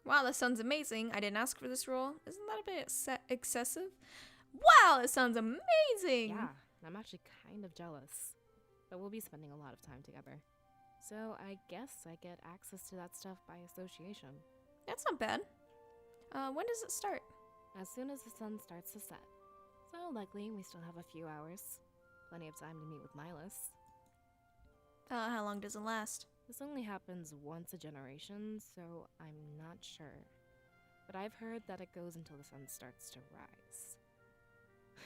Wow, that sounds amazing. I didn't ask for this role. Isn't that a bit excessive? Wow, that sounds amazing! Yeah, I'm actually kind of jealous. But we'll be spending a lot of time together. So I guess I get access to that stuff by association. That's not bad. When does it start? As soon as the sun starts to set. So likely we still have a few hours. Plenty of time to meet with Milas. How long does it last? This only happens once a generation, so I'm not sure. But I've heard that it goes until the sun starts to rise.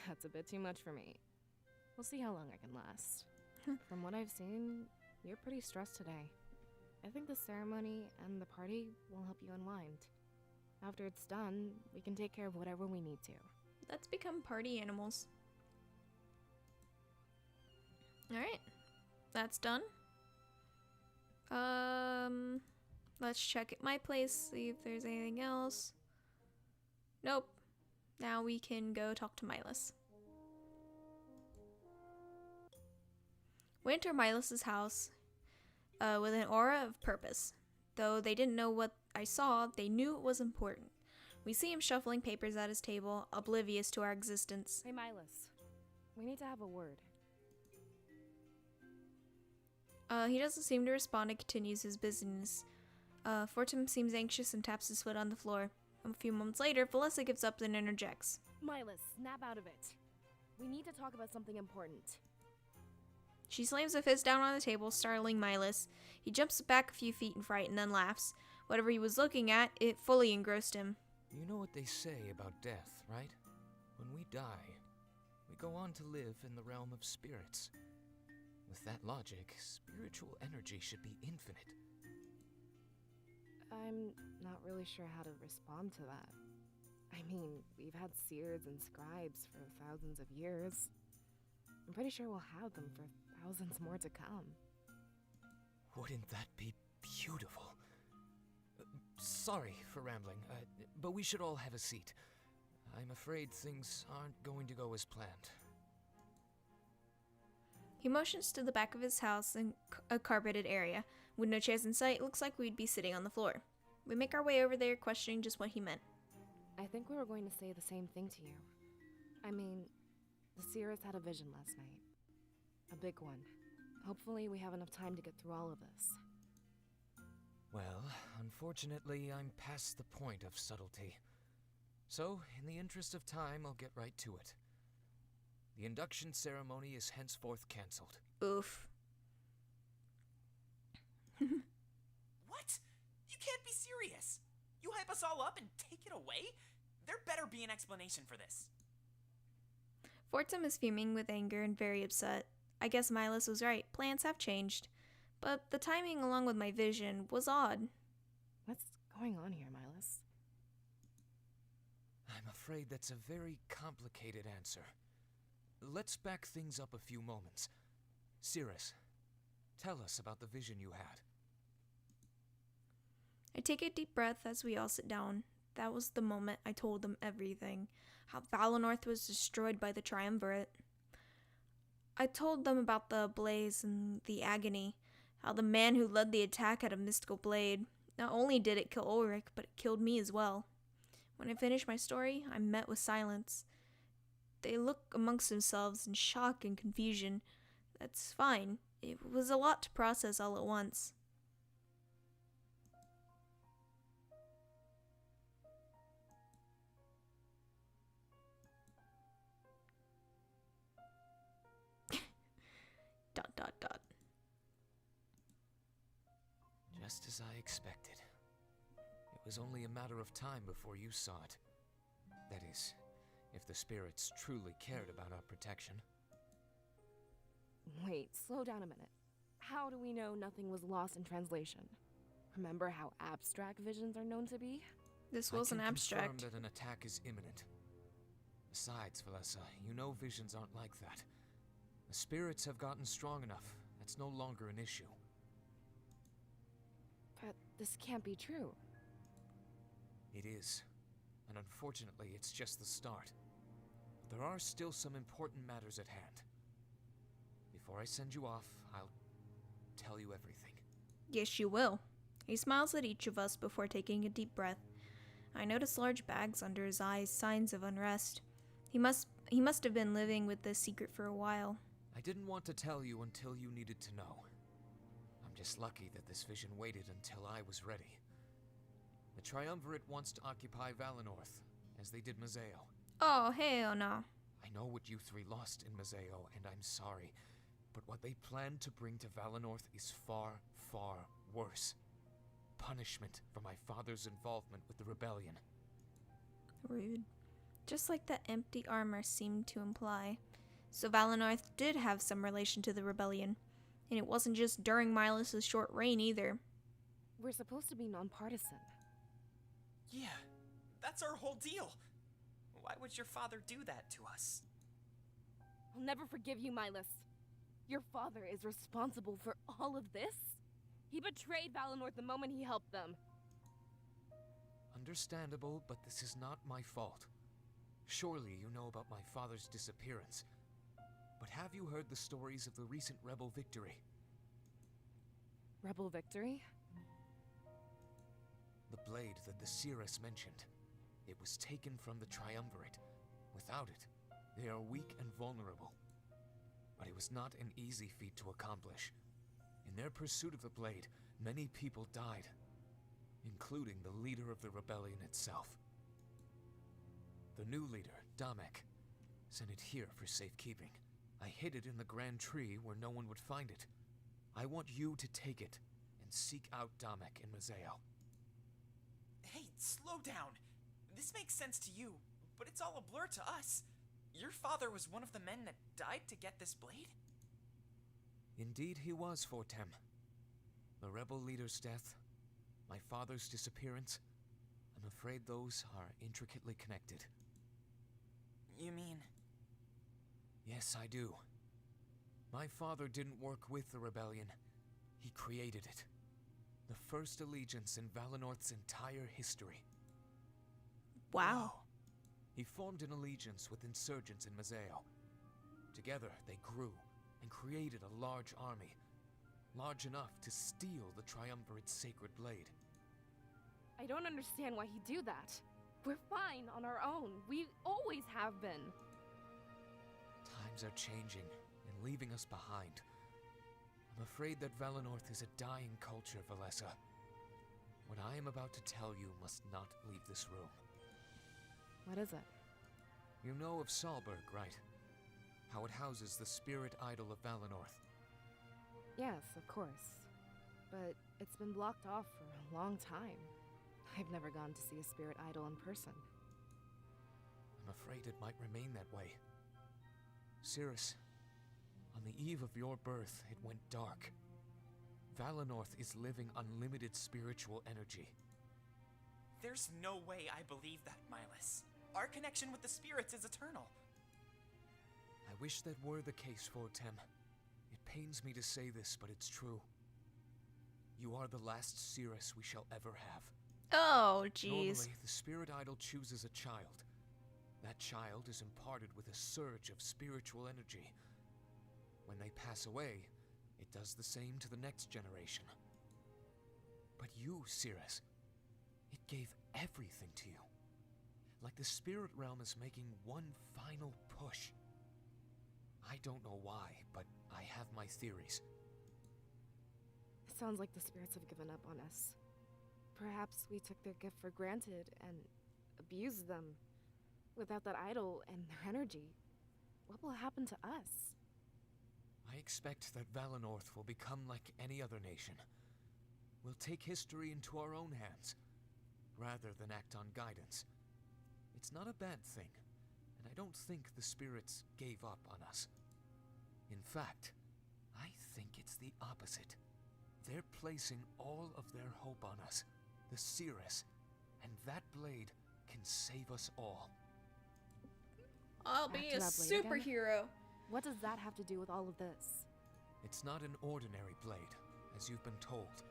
That's a bit too much for me. We'll see how long I can last. From what I've seen, you're pretty stressed today. I think the ceremony and the party will help you unwind. After it's done, we can take care of whatever we need to. Let's become party animals. Alright. That's done. Let's check at my place, see if there's anything else. Nope. Now we can go talk to Milas. We enter Milas's house with an aura of purpose. Though they didn't know what I saw, they knew it was important. We see him shuffling papers at his table, oblivious to our existence. Hey, Milas. We need to have a word. He doesn't seem to respond and continues his business. Fortum seems anxious and taps his foot on the floor. A few moments later, Valessa gives up and interjects. Milas, snap out of it. We need to talk about something important. She slams a fist down on the table, startling Milas. He jumps back a few feet in fright and then laughs. Whatever he was looking at, it fully engrossed him. You know what they say about death, right? When we die, we go on to live in the realm of spirits. With that logic, spiritual energy should be infinite. I'm not really sure how to respond to that. I mean, we've had seers and scribes for thousands of years. I'm pretty sure we'll have them for thousands more to come. Wouldn't that be beautiful? Sorry for rambling, but we should all have a seat. I'm afraid things aren't going to go as planned. He motions to the back of his house in a carpeted area. With no chairs in sight, it looks like we'd be sitting on the floor. We make our way over there, questioning just what he meant. I think we were going to say the same thing to you. I mean, the seers had a vision last night. A big one. Hopefully we have enough time to get through all of this. Well, unfortunately, I'm past the point of subtlety. So, in the interest of time, I'll get right to it. The induction ceremony is henceforth cancelled. Oof. What? You can't be serious. You hype us all up and take it away? There better be an explanation for this. Fortum is fuming with anger and very upset. I guess Milas was right. Plans have changed. But the timing along with my vision was odd. What's going on here, Milas? I'm afraid that's a very complicated answer. Let's back things up a few moments. Cirrus, tell us about the vision you had. I take a deep breath as we all sit down. That was the moment I told them everything. How Valonorth was destroyed by the Triumvirate. I told them about the blaze and the agony. How the man who led the attack had a mystical blade. Not only did it kill Ulrich, but it killed me as well. When I finished my story, I'm met with silence. They look amongst themselves in shock and confusion. That's fine. It was a lot to process all at once. dot dot dot. Just as I expected. It was only a matter of time before you saw it. That is, if the spirits truly cared about our protection. Wait, slow down a minute. How do we know nothing was lost in translation? Remember how abstract visions are known to be? This was an I can abstract. confirm that an attack is imminent. Besides, Valessa, you know visions aren't like that. The spirits have gotten strong enough. That's no longer an issue. But this can't be true. It is. And unfortunately, it's just the start. There are still some important matters at hand. Before I send you off, I'll tell you everything. Yes, you will. He smiles at each of us before taking a deep breath. I noticed large bags under his eyes, signs of unrest. He must have been living with this secret for a while. I didn't want to tell you until you needed to know. I'm just lucky that this vision waited until I was ready. The Triumvirate wants to occupy Valenorth, as they did Mazeo. Oh, hell no. I know what you three lost in Mazeo, and I'm sorry, but what they plan to bring to Valenorth is far, far worse. Punishment for my father's involvement with the rebellion. Rude. Just like the empty armor seemed to imply. So Valenorth did have some relation to the rebellion. And it wasn't just during Milos' short reign either. We're supposed to be nonpartisan. Yeah, that's our whole deal. Why would your father do that to us? I'll never forgive you, Milos. Your father is responsible for all of this? He betrayed Valenorth the moment he helped them. Understandable, but this is not my fault. Surely you know about my father's disappearance. But have you heard the stories of the recent rebel victory? Rebel victory? The blade that the Seeress mentioned. It was taken from the Triumvirate. Without it, they are weak and vulnerable. But it was not an easy feat to accomplish. In their pursuit of the blade, many people died, including the leader of the rebellion itself. The new leader, Damek, sent it here for safekeeping. I hid it in the Grand Tree where no one would find it. I want you to take it and seek out Damek in Mazeo. Hey, slow down. This makes sense to you, but it's all a blur to us. Your father was one of the men that died to get this blade? Indeed he was, Fortem. The rebel leader's death, my father's disappearance, I'm afraid those are intricately connected. You mean... Yes, I do. My father didn't work with the rebellion. He created it. The first allegiance in Valenorth's entire history. Wow. He formed an allegiance with insurgents in Mazeo. Together, they grew and created a large army, large enough to steal the Triumvirate's sacred blade. I don't understand why he'd do that. We're fine on our own. We always have been. Times are changing and leaving us behind. I'm afraid that Valenorth is a dying culture, Valessa. What I am about to tell you must not leave this room. What is it? You know of Salberg, right? How it houses the spirit idol of Valenorth. Yes, of course. But it's been blocked off for a long time. I've never gone to see a spirit idol in person. I'm afraid it might remain that way. Cirrus, on the eve of your birth, it went dark. Valenorth is living unlimited spiritual energy. There's no way I believe that, Milos. Our connection with the spirits is eternal. I wish that were the case, Fortem. It pains me to say this, but it's true. You are the last Cirrus we shall ever have. Oh, jeez. Normally, the spirit idol chooses a child. That child is imparted with a surge of spiritual energy. When they pass away, it does the same to the next generation. But you, Cirrus, it gave everything to you. Like the spirit realm is making one final push. I don't know why, but I have my theories. It sounds like the spirits have given up on us. Perhaps we took their gift for granted and abused them. Without that idol and their energy, what will happen to us? I expect that Valenorth will become like any other nation. We'll take history into our own hands, rather than act on guidance. It's not a bad thing, and I don't think the spirits gave up on us. In fact, I think it's the opposite. They're placing all of their hope on us, the Cirrus, and that blade can save us all. I'll Back be to a that blade again? superhero. What does that have to do with all of this? It's not an ordinary blade, as you've been told.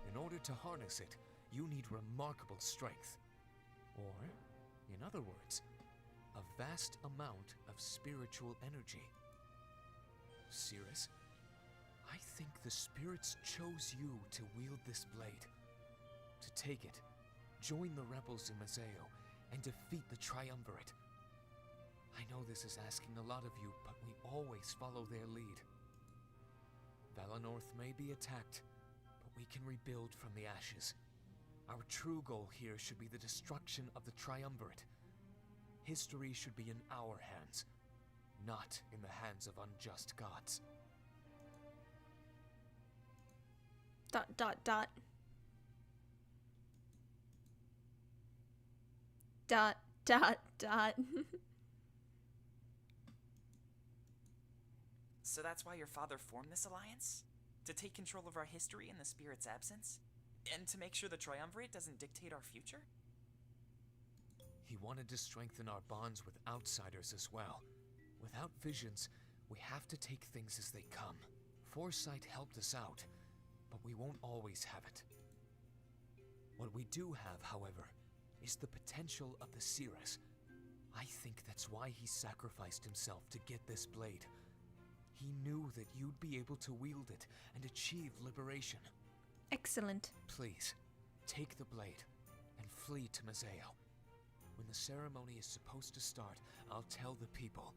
In order to harness it, you need remarkable strength. Or, in other words, a vast amount of spiritual energy. Cirrus, I think the spirits chose you to wield this blade. To take it join the rebels in Mazeo, and defeat the Triumvirate. I know this is asking a lot of you, but we always follow their lead. Valenorth may be attacked, but we can rebuild from the ashes. Our true goal here should be the destruction of the Triumvirate. History should be in our hands, not in the hands of unjust gods. ... So that's why your father formed this alliance? To take control of our history in the spirit's absence? And to make sure the Triumvirate doesn't dictate our future? He wanted to strengthen our bonds with outsiders as well. Without visions, we have to take things as they come. Foresight helped us out, but we won't always have it. What we do have, however, is the potential of the Cirrus. I think that's why he sacrificed himself to get this blade. He knew that you'd be able to wield it and achieve liberation. Excellent. Please, take the blade and flee to Mazeo. When the ceremony is supposed to start, I'll tell the people.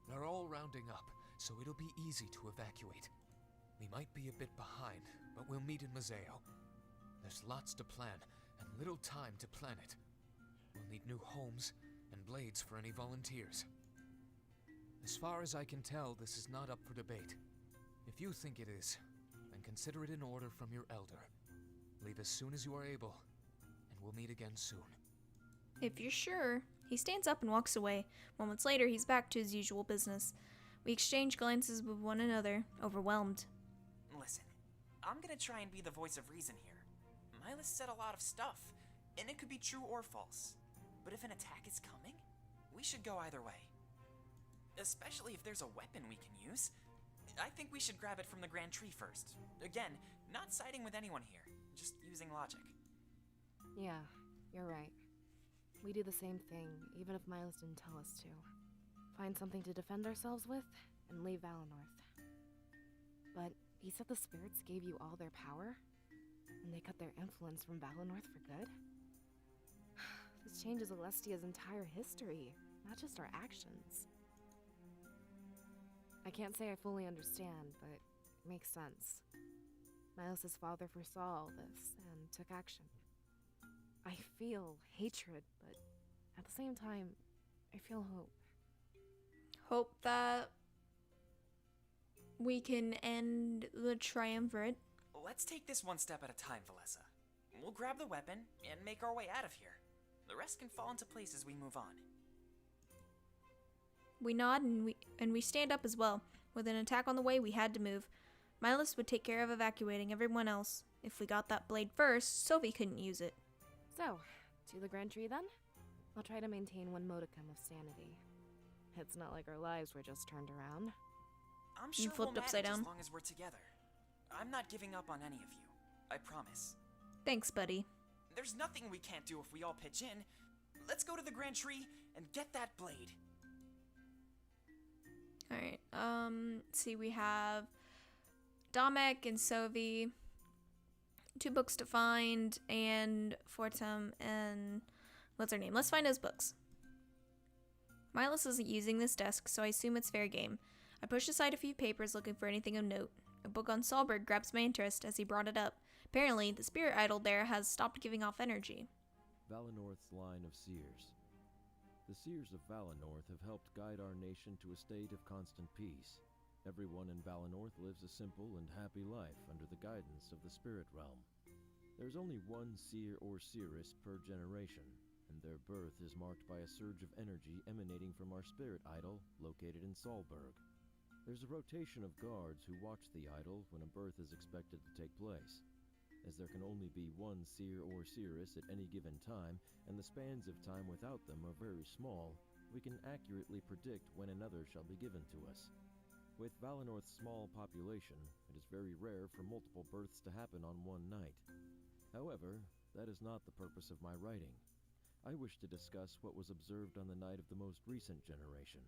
They're all rounding up, so it'll be easy to evacuate. We might be a bit behind, but we'll meet in Mazeo. There's lots to plan, and little time to plan it. We'll need new homes and blades for any volunteers. As far as I can tell, this is not up for debate. If you think it is, then consider it an order from your elder. Leave as soon as you are able, and we'll meet again soon. If you're sure. He stands up and walks away. Moments later, he's back to his usual business. We exchange glances with one another, overwhelmed. Listen, I'm gonna try and be the voice of reason here. Milas said a lot of stuff, and it could be true or false. But if an attack is coming, we should go either way. Especially if there's a weapon we can use. I think we should grab it from the Grand Tree first. Again, not siding with anyone here, just using logic. Yeah, you're right. We do the same thing, even if Miles didn't tell us to. Find something to defend ourselves with, and leave Valenorth. But he said the spirits gave you all their power? And they cut their influence from Valenorth for good? This changes Alestia's entire history, not just our actions. I can't say I fully understand, but it makes sense. Miles' father foresaw all this and took action. I feel hatred, but at the same time, I feel hope. Hope that we can end the Triumvirate. Let's take this one step at a time, Valessa. We'll grab the weapon and make our way out of here. The rest can fall into place as we move on. We nod and we stand up as well. With an attack on the way, we had to move. Milas would take care of evacuating everyone else. If we got that blade first, Sophie couldn't use it. So, to the Grand Tree then? I'll try to maintain one modicum of sanity. It's not like our lives were just turned around. I'm sure flipped we'll upside manage down. as long as we're together. I'm not giving up on any of you. I promise. Thanks, buddy. There's nothing we can't do if we all pitch in. Let's go to the Grand Tree and get that blade. Alright, see, we have Domek and Sophie, 2 books to find, and Fortem, and what's her name? Let's find those books. Milos isn't using this desk, so I assume it's fair game. I push aside a few papers looking for anything of note. A book on Solberg grabs my interest as he brought it up. Apparently, the spirit idol there has stopped giving off energy. Valenorth's line of seers. The seers of Valenorth have helped guide our nation to a state of constant peace. Everyone in Valenorth lives a simple and happy life under the guidance of the spirit realm. There's only one seer or seeress per generation, and their birth is marked by a surge of energy emanating from our spirit idol located in Solberg. There's a rotation of guards who watch the idol when a birth is expected to take place. As there can only be one seer or seeress at any given time, and the spans of time without them are very small, we can accurately predict when another shall be given to us. With Valenorth's small population, it is very rare for multiple births to happen on one night. However, that is not the purpose of my writing. I wish to discuss what was observed on the night of the most recent generation.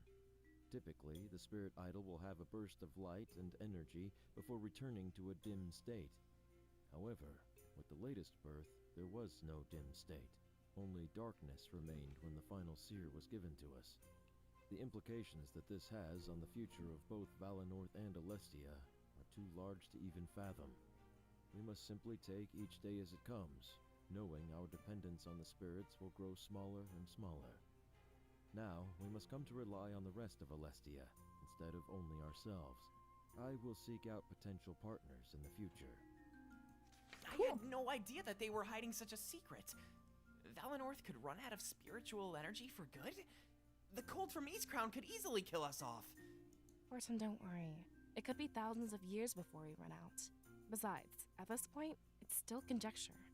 Typically, the spirit idol will have a burst of light and energy before returning to a dim state. However, with the latest birth, there was no dim state. Only darkness remained when the final seer was given to us. The implications that this has on the future of both Valinor and Alestia are too large to even fathom. We must simply take each day as it comes, knowing our dependence on the spirits will grow smaller and smaller. Now, we must come to rely on the rest of Alestia, instead of only ourselves. I will seek out potential partners in the future. I had no idea that they were hiding such a secret. Valenorth could run out of spiritual energy for good? The cold from Eastcrown could easily kill us off. Orson, don't worry. It could be thousands of years before we run out. Besides, at this point, it's still conjecture.